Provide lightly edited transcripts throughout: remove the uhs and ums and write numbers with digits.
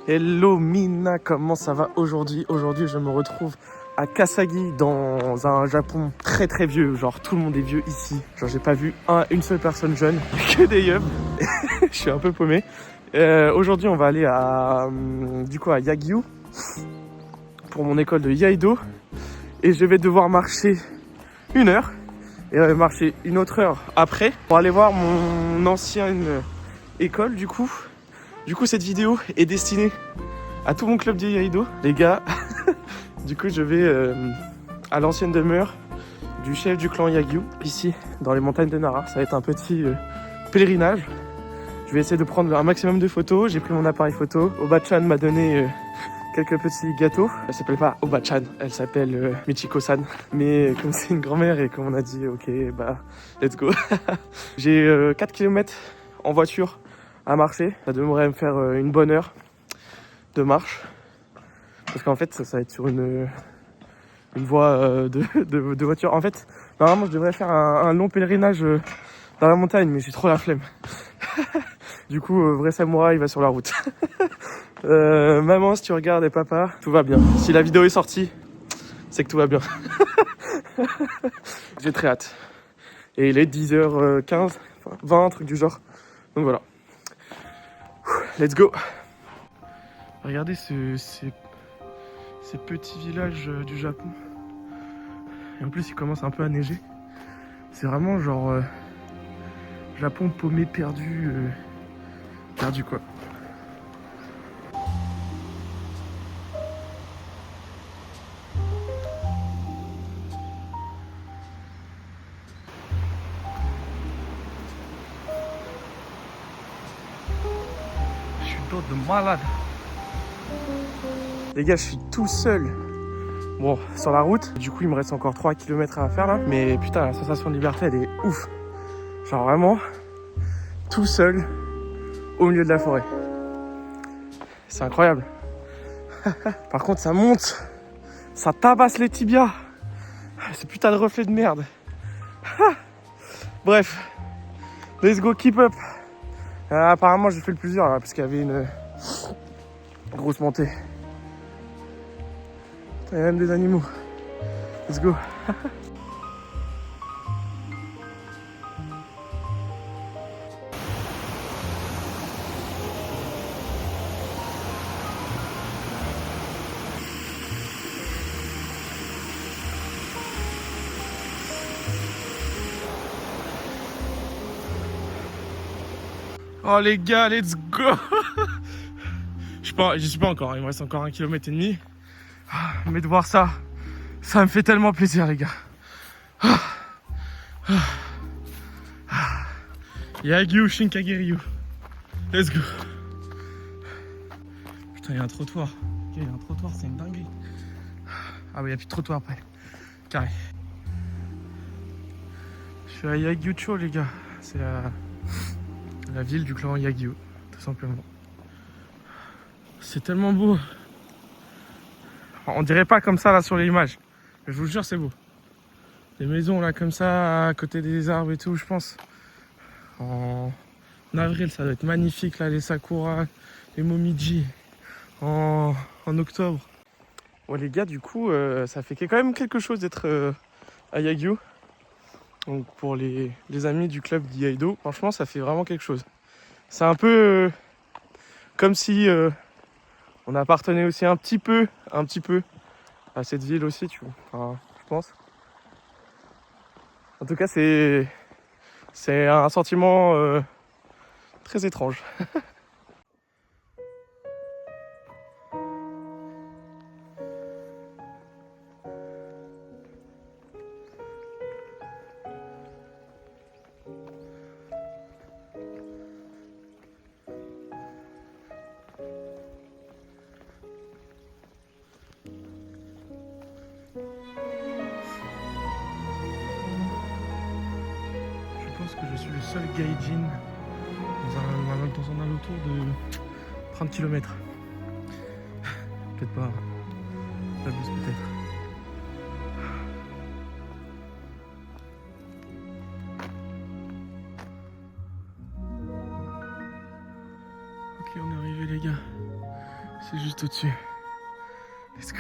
Hello Mina, comment ça va aujourd'hui? Aujourd'hui, je me retrouve à Kasagi dans un Japon très très vieux. Genre, tout le monde est vieux ici. Genre, j'ai pas vu une seule personne jeune, que des yeux. Je suis un peu paumé. Aujourd'hui, on va aller à Yagyu pour mon école de Iaido. Et je vais devoir marcher 1 heure et marcher une autre heure après pour aller voir mon ancienne école du coup. Du coup, cette vidéo est destinée à tout mon club de Iaido, les gars. Du coup, je vais à l'ancienne demeure du chef du clan Yagyu, ici, dans les montagnes de Nara. Ça va être un petit pèlerinage. Je vais essayer de prendre un maximum de photos. J'ai pris mon appareil photo. Oba-chan m'a donné quelques petits gâteaux. Elle s'appelle pas Oba-chan, elle s'appelle Michiko-san. Mais comme c'est une grand-mère et comme on a dit, ok, bah, let's go. J'ai 4 km en voiture à marcher. Ça devrait me faire une bonne heure de marche. Parce qu'en fait, ça va être sur une voie de voiture. En fait, normalement, je devrais faire un long pèlerinage dans la montagne, mais j'ai trop la flemme. Du coup, vrai samouraï va sur la route. Maman, si tu regardes, et papa, tout va bien. Si la vidéo est sortie, c'est que tout va bien. J'ai très hâte. Et il est 10h15, 20, un truc du genre. Donc voilà. Let's go. Regardez ces petits villages du Japon. Et en plus, il commence un peu à neiger. C'est vraiment genre Japon paumé, perdu quoi. Je suis dos de malade. Les gars, je suis tout seul. Bon, sur la route, du coup, il me reste encore 3 km à faire là. Mais putain, la sensation de liberté, elle est ouf. Genre vraiment, tout seul, au milieu de la forêt. C'est incroyable. Par contre, ça monte. Ça tabasse les tibias. Ces putains de reflets de merde. Bref, let's go, keep up. Apparemment, j'ai fait le plusieurs là, parce qu'il y avait une grosse montée. Il y a même des animaux. Let's go. Oh les gars, let's go. J'y suis pas encore, il me reste encore 1,5 km. Mais de voir ça, ça me fait tellement plaisir les gars. Yagyu Shinkagiryu. Let's go. Putain, il y a un trottoir. Il y a un trottoir, c'est une dinguerie. Ah oui, il n'y a plus de trottoir après. Carré. Je suis à Yagyucho les gars. C'est la ville du clan Yagyu, tout simplement. C'est tellement beau. On dirait pas comme ça là sur les images. Mais je vous jure, c'est beau. Les maisons là comme ça, à côté des arbres et tout, je pense. En avril, ça doit être magnifique là, les sakuras, les momiji. En octobre. Bon les gars, du coup, ça fait quand même quelque chose d'être à Yagyu. Donc pour les amis du club d'Iaido, franchement, ça fait vraiment quelque chose. C'est un peu comme si on appartenait aussi un petit peu à cette ville aussi, tu vois. Enfin, je pense. En tout cas, c'est un sentiment très étrange. Je pense que je suis le seul gaijin dans un allottour de 30 km. Peut-être pas, j'abuse peut-être. Ok, on est arrivé les gars. C'est juste au-dessus. Let's go.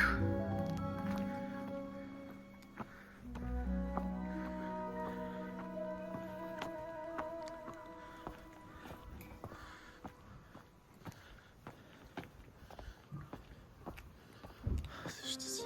C'est juste ici.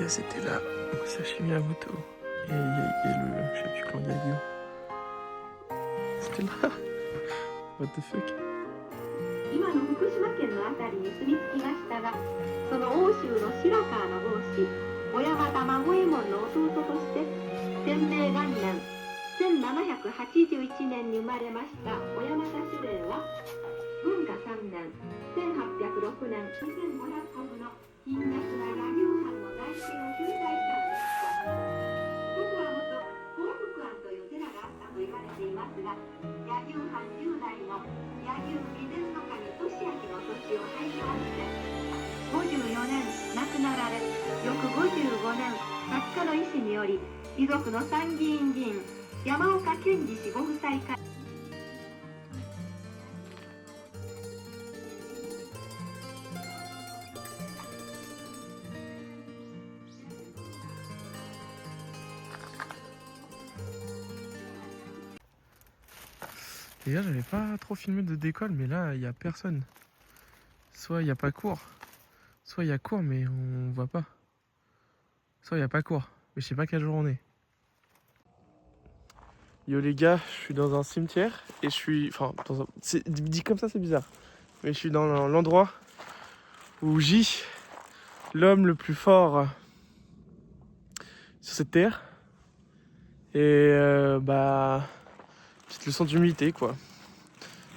C'était là, Masashi Miyamoto. Et il y a le, je sais plus comment il y a Lyon. C'était là. What the fuck. 今の福島県のあたりに住み着きましたが、その奥州の白川の帽子、小山田孫右衛門の弟として、天明元年1781年に生まれました小山田主礼は、文化3年1806年2500株の貧弱な柳生藩の財政を救済したのです。ここは元興福庵という寺があったと言われていますが、柳生藩10代の柳生備前守利明の土地を廃業して54年亡くなられ、翌55年作家の意思により遺族の参議院議員山岡健二氏ご夫妻からD'ailleurs, j'avais pas trop filmé de décolle, mais là, il y a personne. Soit il n'y a pas cours, soit il y a cours, mais on voit pas. Soit il n'y a pas cours, mais je sais pas quel jour on est. Yo les gars, je suis dans un cimetière et je suis... Enfin, dit comme ça, c'est bizarre. Mais je suis dans l'endroit où gît l'homme le plus fort sur cette terre. Et petite leçon d'humilité quoi.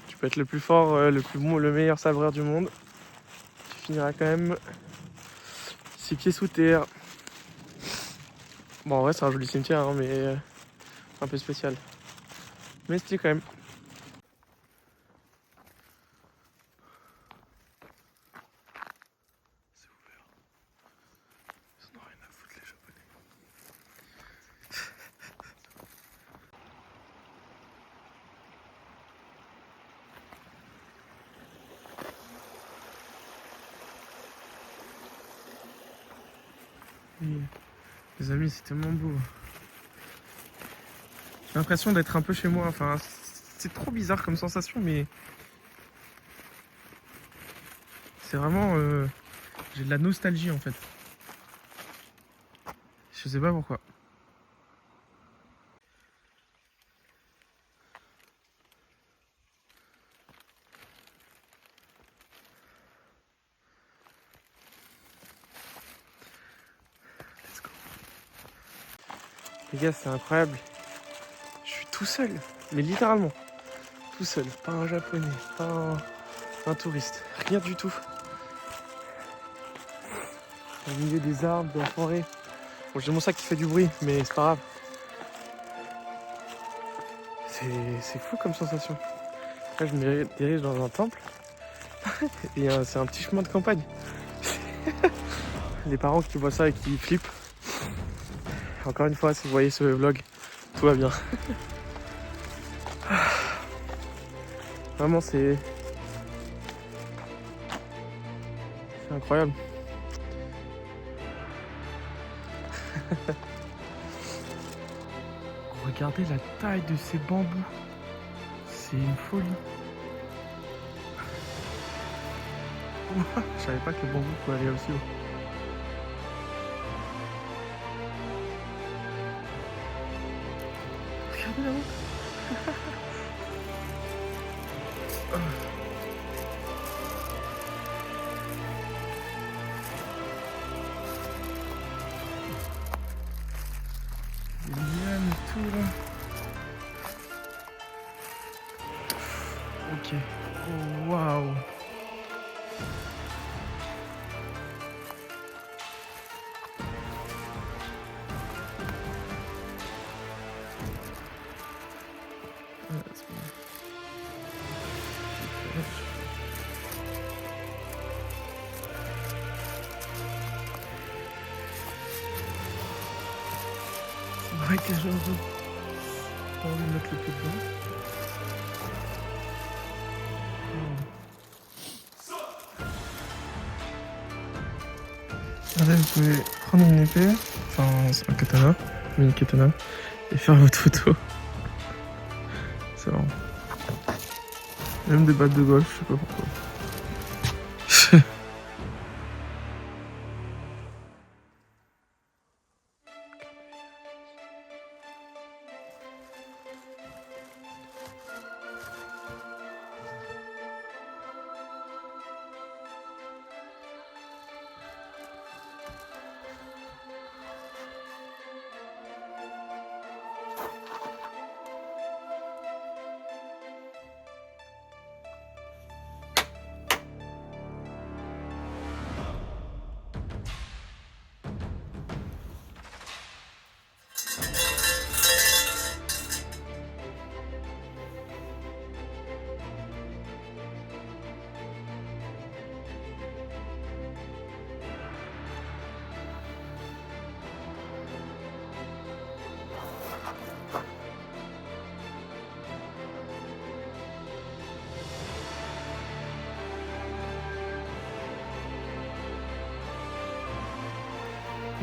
Tu peux être le plus fort, le meilleur sabreur du monde. Tu finiras quand même 6 pieds sous terre. Bon en vrai c'est un joli cimetière hein, mais un peu spécial. Mais stylé quand même. C'est ouvert. Ils en ont rien à foutre les Japonais. Les amis, c'est tellement beau. J'ai l'impression d'être un peu chez moi. Enfin, c'est trop bizarre comme sensation, mais c'est vraiment... j'ai de la nostalgie en fait. Je sais pas pourquoi. Let's go. Les gars, c'est incroyable. Je suis tout seul, mais littéralement. Tout seul. Pas un japonais, pas un touriste. Rien du tout. Au milieu des arbres, de la forêt. Bon, j'ai mon sac qui fait du bruit, mais c'est pas grave. C'est fou comme sensation. Là, je me dirige dans un temple. Et c'est un petit chemin de campagne. Les parents qui voient ça et qui flippent. Encore une fois, si vous voyez ce vlog, Tout va bien. Vraiment, c'est incroyable. Regardez la taille de ces bambous. C'est une folie. Je savais pas que le bambou pouvait aller aussi haut. Regardez là-haut. Les lianes et tout là. Ok. Oh, waouh. C'est vrai que j'ai pas envie de mettre le pied dedans. Regardez, vous pouvez prendre une épée, enfin c'est un katana, une katana, et faire votre photo. C'est marrant. Même des battes de golf, je sais pas pourquoi.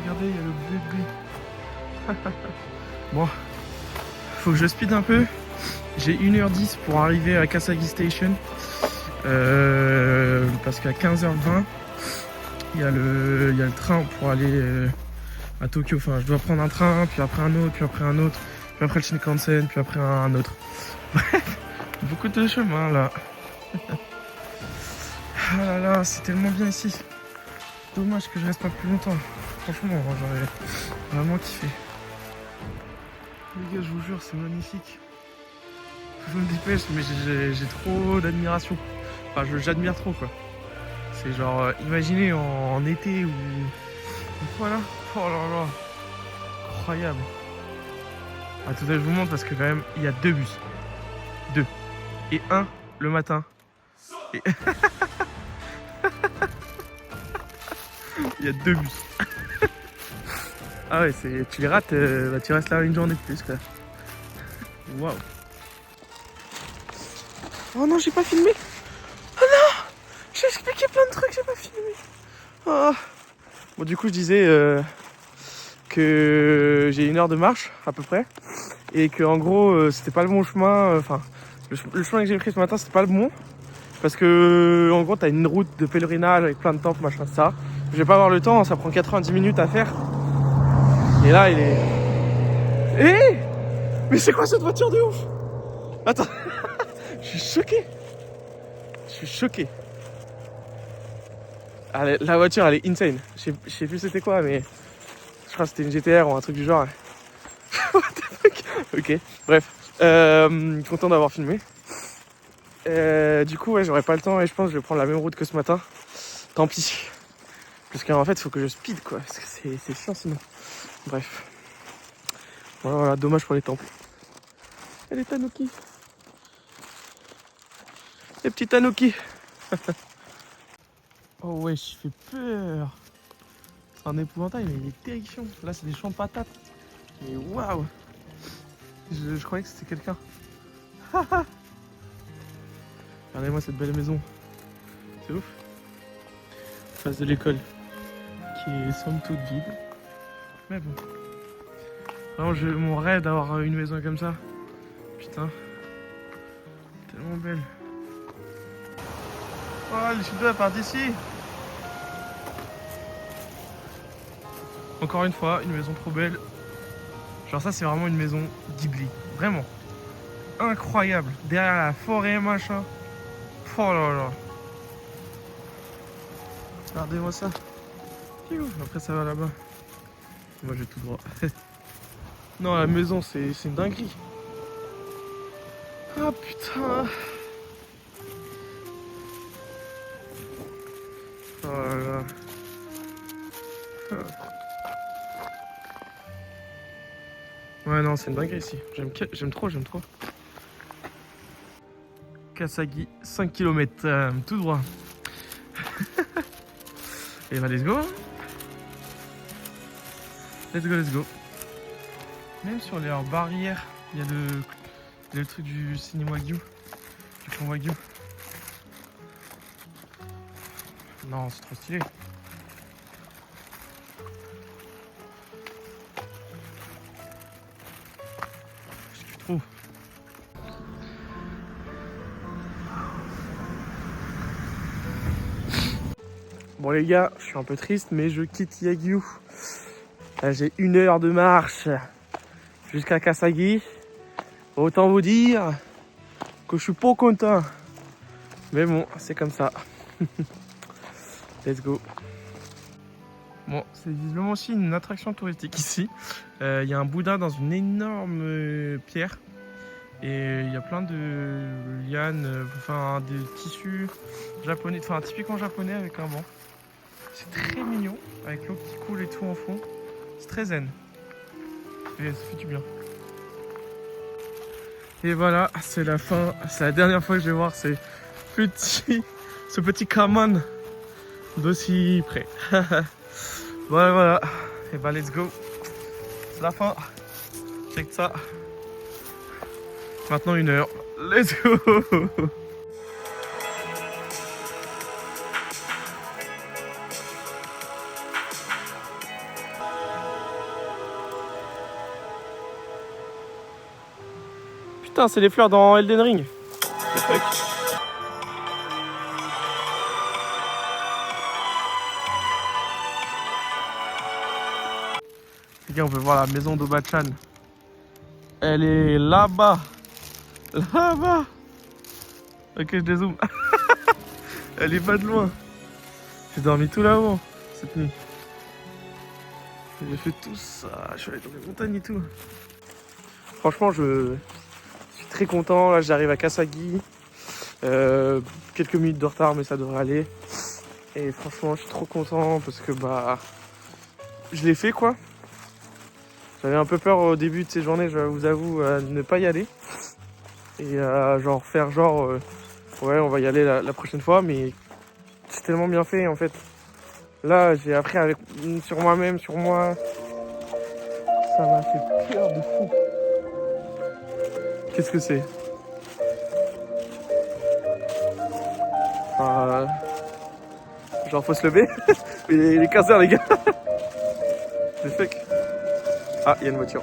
Regardez, il y a le bébé. Bon, faut que je speed un peu. J'ai 1h10 pour arriver à Kasagi Station. Parce qu'à 15h20, il y a le train pour aller à Tokyo. Enfin, je dois prendre un train, puis après un autre, puis après un autre, puis après le Shinkansen, puis après un autre. Bref, beaucoup de chemin là. Ah là là, c'est tellement bien ici. Dommage que je reste pas plus longtemps. Franchement, j'aurais vraiment kiffé. Les gars, je vous jure, c'est magnifique. Je me dépêche, mais j'ai trop d'admiration. Enfin, j'admire trop, quoi. C'est genre, imaginez en été ou... Voilà. Oh là là. Incroyable. Attendez, je vous montre parce que quand même, il y a 2 bus. 2. Et un le matin. Et... il y a 2 bus. Ah ouais, tu les rates, bah, tu restes là une journée de plus, quoi. Waouh. Oh non, j'ai pas filmé. Oh non, j'ai expliqué plein de trucs, j'ai pas filmé. Oh. Bon, du coup, je disais que j'ai 1 heure de marche à peu près et que en gros, c'était pas le bon chemin. Enfin, le chemin que j'ai pris ce matin, c'était pas le bon parce que en gros, t'as une route de pèlerinage avec plein de temples, machin, ça. Je vais pas avoir le temps, ça prend 90 minutes à faire. Et là, il est. Eh! Mais c'est quoi cette voiture de ouf? Attends, je suis choqué. Je suis choqué. Ah, la voiture, elle est insane. Je sais plus c'était quoi, mais je crois que c'était une GTR ou un truc du genre. What the fuck? Ok, bref. Content d'avoir filmé. Du coup, ouais, j'aurai pas le temps et je pense que je vais prendre la même route que ce matin. Tant pis. Parce qu'en fait, il faut que je speed, quoi. Parce que c'est chiant sinon. Bref. Voilà, dommage pour les temples. Et les tanuki. Les petits tanuki. Oh ouais, je fais peur. C'est un épouvantail, mais il est terrifiant. Là, c'est des champs de patates. Mais waouh. Je croyais que c'était quelqu'un. Regardez-moi cette belle maison. C'est ouf. En face de l'école. Qui est somme toute vide. Mais bon. Vraiment, mon rêve d'avoir une maison comme ça. Putain. Tellement belle. Oh, les chutes part d'ici. Encore une fois, une maison trop belle. Genre ça, c'est vraiment une maison Ghibli. Vraiment. Incroyable. Derrière la forêt, machin. Oh là là. Regardez-moi ça. Après, ça va là-bas. Moi, j'ai tout droit. Non, la maison, c'est une dinguerie. Ah putain. Oh là là. Ouais, non, c'est une dinguerie ici. J'aime trop. Kasagi, 5 km, tout droit. Et bah, let's go. Let's go. Même sur les barrières, il y a le truc du ciné Wagyu, du clan Wagyu. Non, c'est trop stylé. Je kiffe trop. Bon les gars, je suis un peu triste, mais je quitte Yagyu. Là, j'ai 1 heure de marche jusqu'à Kasagi. Autant vous dire que je suis pas content. Mais bon, c'est comme ça. Let's go. Bon, c'est visiblement aussi une attraction touristique ici. Il y a un Bouddha dans une énorme pierre. Et il y a plein de lianes, enfin des tissus japonais, enfin typiquement japonais avec un banc. C'est très mignon, avec l'eau qui coule et tout en fond. C'est très zen. Et ça fait du bien. Et voilà, c'est la fin. C'est la dernière fois que je vais voir ce petit Kaman d'aussi près. Voilà. Et bah let's go. C'est la fin. Check ça. Maintenant 1 heure. Let's go. Putain, c'est les fleurs dans Elden Ring. Les gars, on peut voir la maison d'Oba-chan. Elle est là-bas. Là-bas. Ok, je dézoome. Elle est pas de loin. J'ai dormi tout là-haut cette nuit. J'ai fait tout ça. Je suis allé dans les montagnes et tout. Franchement, je suis très content. Là, j'arrive à Kasagi. Quelques minutes de retard, mais ça devrait aller. Et franchement, je suis trop content parce que bah, je l'ai fait quoi. J'avais un peu peur au début de ces journées, je vous avoue, de ne pas y aller. Et genre faire genre, ouais, on va y aller la prochaine fois, mais c'est tellement bien fait en fait. Là, j'ai appris sur moi-même, sur moi. Ça m'a fait peur de fou. Qu'est-ce que c'est? Genre faut se lever. Il est 15h les gars. C'est fake. Ah, il y a une voiture.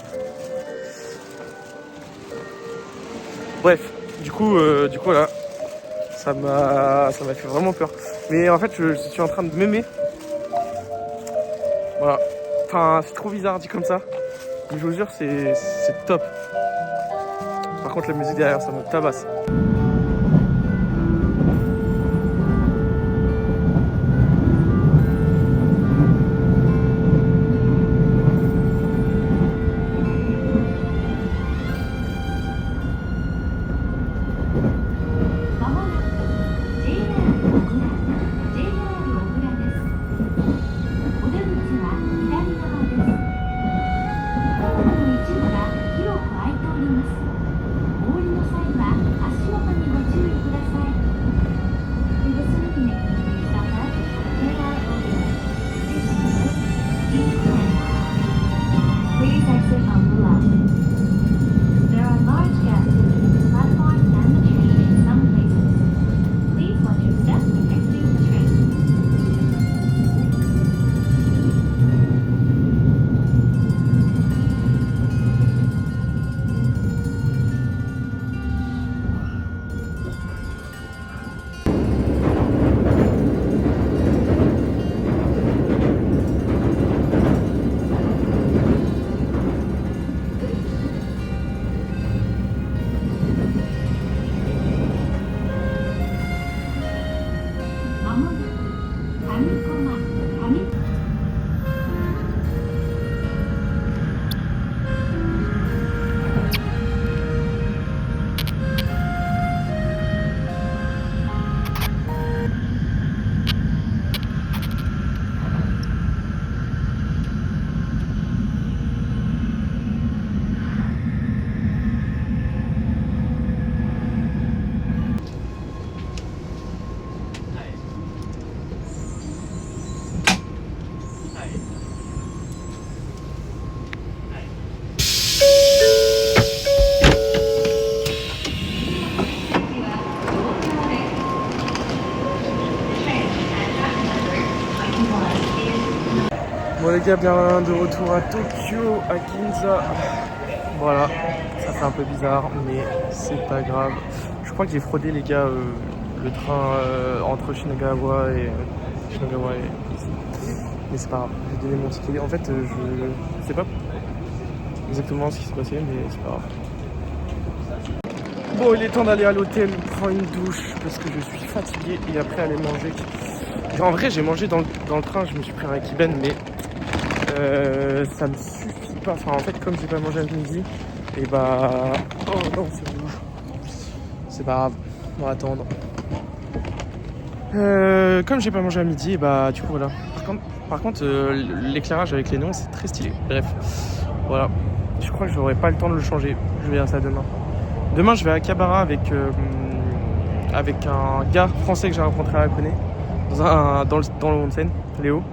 Bref, du coup là, ça m'a fait vraiment peur. Mais en fait, je suis en train de m'aimer. Voilà. Enfin, c'est trop bizarre dit comme ça. Mais je vous jure, c'est top. Par contre, la musique derrière, ça me tabasse. les gars, bien de retour à Tokyo, à Ginza. Voilà, ça fait un peu bizarre, mais c'est pas grave. Je crois que j'ai fraudé les gars le train entre Shinagawa et ici. Mais c'est pas grave, j'ai donné mon ticket. En fait, je sais pas exactement ce qui s'est passé, mais c'est pas grave. Bon, il est temps d'aller à l'hôtel, prendre une douche parce que je suis fatigué et après aller manger. En vrai, j'ai mangé dans le train, je me suis pris un Kiben, mais ça me suffit pas. Enfin, en fait, comme j'ai pas mangé à midi, et bah. Oh non, c'est rouge. C'est pas grave, on va attendre. Comme j'ai pas mangé à midi, et bah, du coup, voilà. Par contre l'éclairage avec les néons, c'est très stylé. Bref, voilà. Je crois que j'aurai pas le temps de le changer. Je verrai ça demain. Demain, je vais à Akihabara avec un gars français que j'ai rencontré à Hakone dans le onsen, Léo.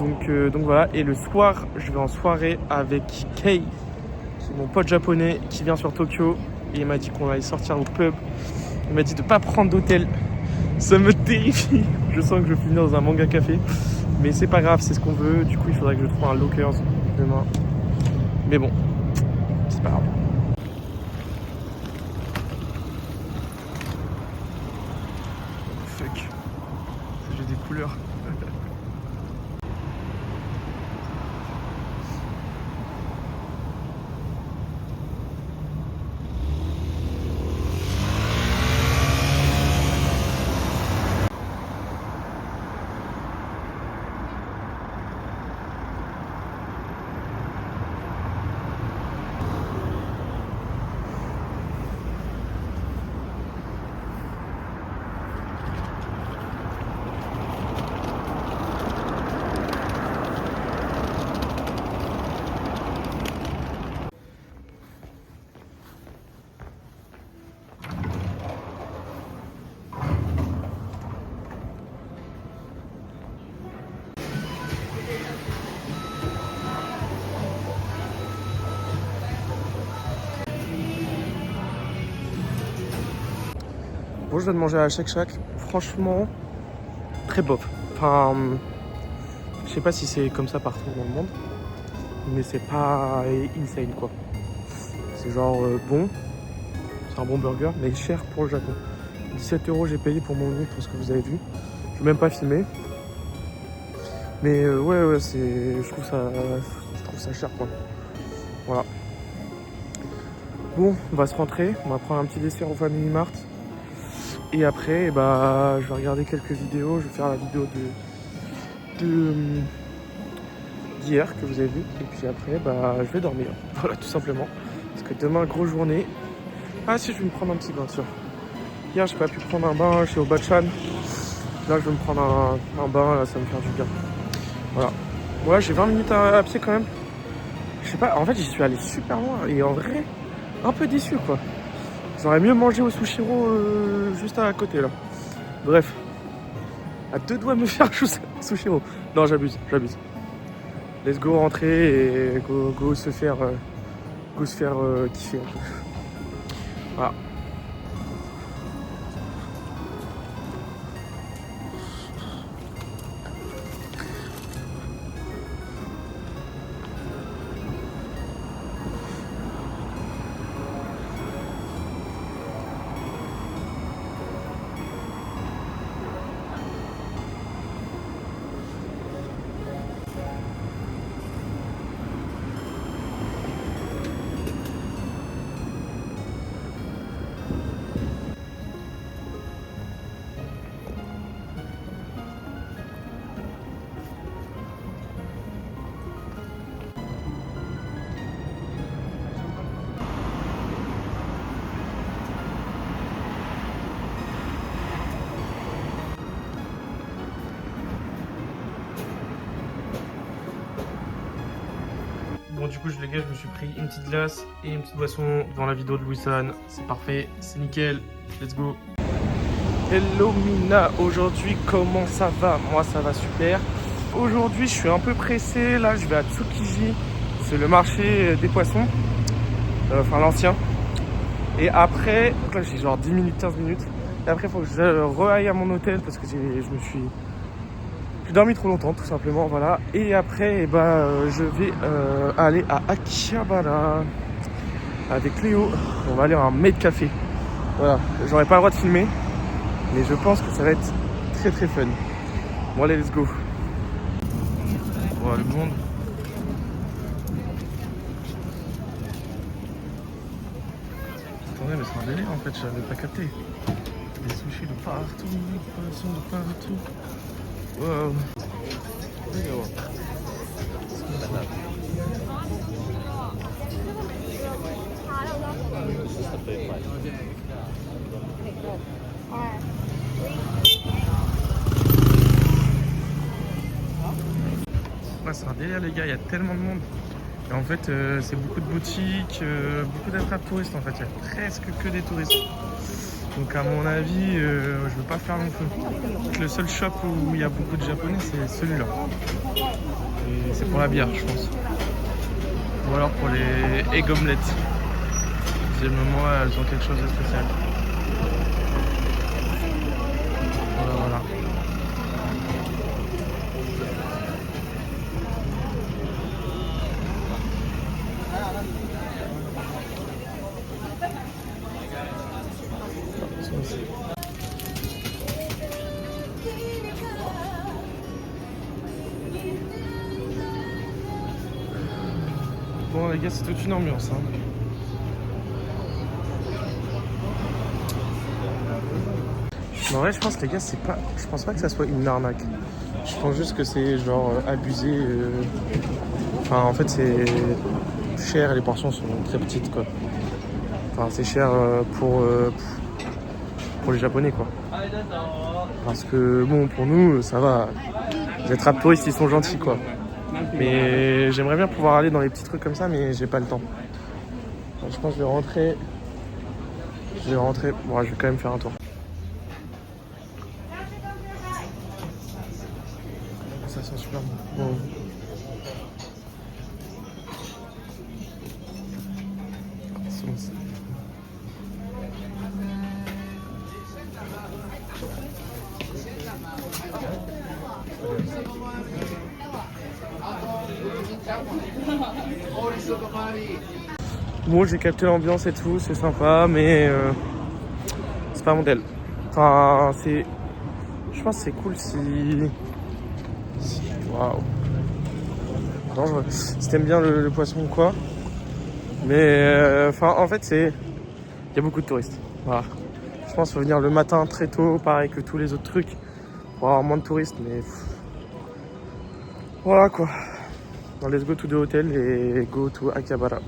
Donc voilà. Et le soir, je vais en soirée avec Kei, qui est mon pote japonais qui vient sur Tokyo. Et il m'a dit qu'on allait sortir au pub. Il m'a dit de pas prendre d'hôtel. Ça me terrifie. Je sens que je vais finir dans un manga café. Mais c'est pas grave, c'est ce qu'on veut. Du coup, il faudrait que je trouve un lockers demain. Mais bon, c'est pas grave. Fuck. J'ai des couleurs. Bon, je viens de manger à la Shake Shack. Franchement, très bof. Enfin, je sais pas si c'est comme ça partout dans le monde, mais c'est pas insane quoi. C'est genre bon, c'est un bon burger, mais cher pour le Japon. 17 € j'ai payé pour mon nuit, pour ce que vous avez vu. Je vais même pas filmer. Mais ouais, je trouve ça cher quoi. Voilà. Bon, on va se rentrer. On va prendre un petit dessert au Family Mart. Et après, bah, je vais regarder quelques vidéos. Je vais faire la vidéo d'hier que vous avez vu. Et puis après, bah, je vais dormir. Voilà, tout simplement. Parce que demain, grosse journée. Ah si, je vais me prendre un petit bain, sûr. Hier, j'ai pas pu prendre un bain chez Obachan. Là, je vais me prendre un bain. Là, ça va me faire du bien. Voilà. Ouais, j'ai 20 minutes à pied quand même. Je sais pas, en fait, j'y suis allé super loin. Et en vrai, un peu déçu, quoi. J'aurais mieux mangé au Sushiro juste à côté là. Bref. À deux doigts de me faire Sushiro. Non, j'abuse. Let's go rentrer et go se faire kiffer un peu. Voilà. Bon, du coup, les gars, je me suis pris une petite glace et une petite boisson devant la vidéo de Louis-San. C'est parfait, c'est nickel. Let's go. Hello Mina, aujourd'hui, comment ça va? Moi, ça va super. Aujourd'hui, je suis un peu pressé. Là, je vais à Tsukiji. C'est le marché des poissons. Enfin, l'ancien. Et après, donc là, j'ai genre 10 minutes, 15 minutes. Et après, il faut que je re-aille à mon hôtel parce que je me suis J'ai dormi trop longtemps, tout simplement, voilà. Et après, je vais aller à Akihabara avec Léo. On va aller à un maid café. Voilà, j'aurais pas le droit de filmer, mais je pense que ça va être très très fun. Bon, allez, let's go. Voilà le monde. Attendez, mais c'est un délire en fait, je n'avais pas capté. Des sushis de partout, des poissons de partout. Wow. Ouais, c'est un délire les gars, il y a tellement de monde. Et en fait, c'est beaucoup de boutiques, beaucoup d'attrapes touristes en fait, il y a presque que des touristes. Donc à mon avis, je veux pas faire long feu. Le seul shop où il y a beaucoup de japonais, c'est celui-là. Et c'est pour la bière, je pense. Ou alors pour les egg omelettes. Moi, elles ont quelque chose de spécial. Voilà. Bon les gars, c'est toute une ambiance. Hein. En vrai, je pense les gars, je pense pas que ça soit une arnaque. Je pense juste que c'est genre abusé. Enfin, en fait, c'est cher et les portions sont très petites quoi. Enfin, c'est cher pour les Japonais quoi. Parce que bon, pour nous, ça va. Les attrapes touristes, ils sont gentils quoi. Mais j'aimerais bien pouvoir aller dans les petits trucs comme ça, mais j'ai pas le temps. Donc, je pense que je vais rentrer. Bon, je vais quand même faire un tour. Ça sent super bon. Bon. Bon, j'ai capté l'ambiance et tout, c'est sympa, mais c'est pas mon tel. Enfin, je pense que c'est cool si... Waouh. Dangereux. Si t'aimes bien le poisson ou quoi. Mais enfin, en fait, il y a beaucoup de touristes. Voilà. Je pense qu'il faut venir le matin très tôt, pareil que tous les autres trucs, pour avoir moins de touristes, mais... Voilà quoi. Donc, let's go to the hotel et go to Akihabara.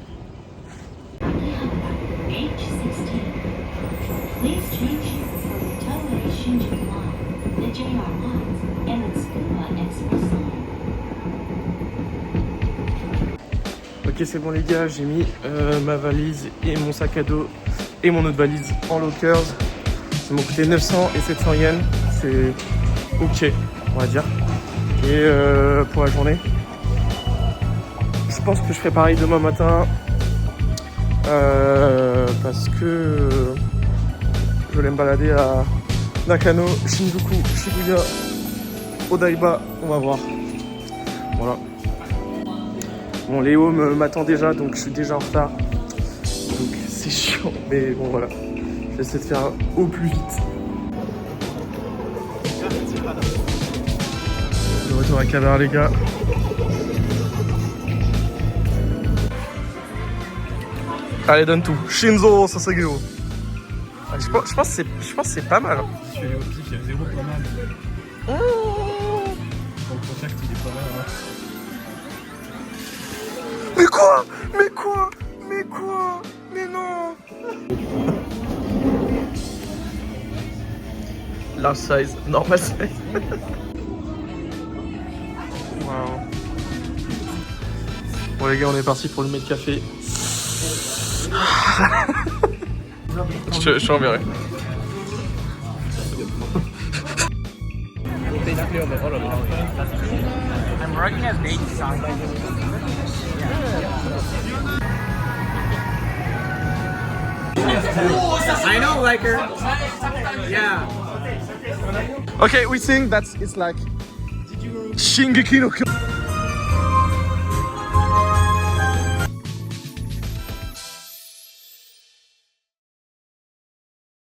Please change here for the Toei Shinjuku line, the JR lines, and the Tsukuba Express line. Ok, c'est bon les gars, j'ai mis ma valise et mon sac à dos et mon autre valise en lockers. Ça m'a coûté 900 et 700 yens. C'est ok, on va dire. Et pour la journée, je pense que je ferai pareil demain matin. Parce que je vais me balader à Nakano, Shinjuku, Shibuya, Odaiba, on va voir. Voilà. Bon, Léo m'attend déjà, donc je suis déjà en retard. Donc c'est chiant, mais bon voilà. Je vais essayer de faire au plus vite. De retour à Akihabara les gars. Allez, donne tout. Shinzo Sasageo. Je pense que c'est pas mal. Je suis allé au pif, il y a 0 pas mal. Oh. Pour le contact, il est pas mal. Hein. Mais quoi? Mais quoi? Mais quoi? Mais non. Large size, normal size. Wow. Bon les gars, on est parti pour le maid café. Je t'enverrai. I'm working as maid design. I don't like her. Yeah. Okay, we think that it's like Shingeki no Kyojin.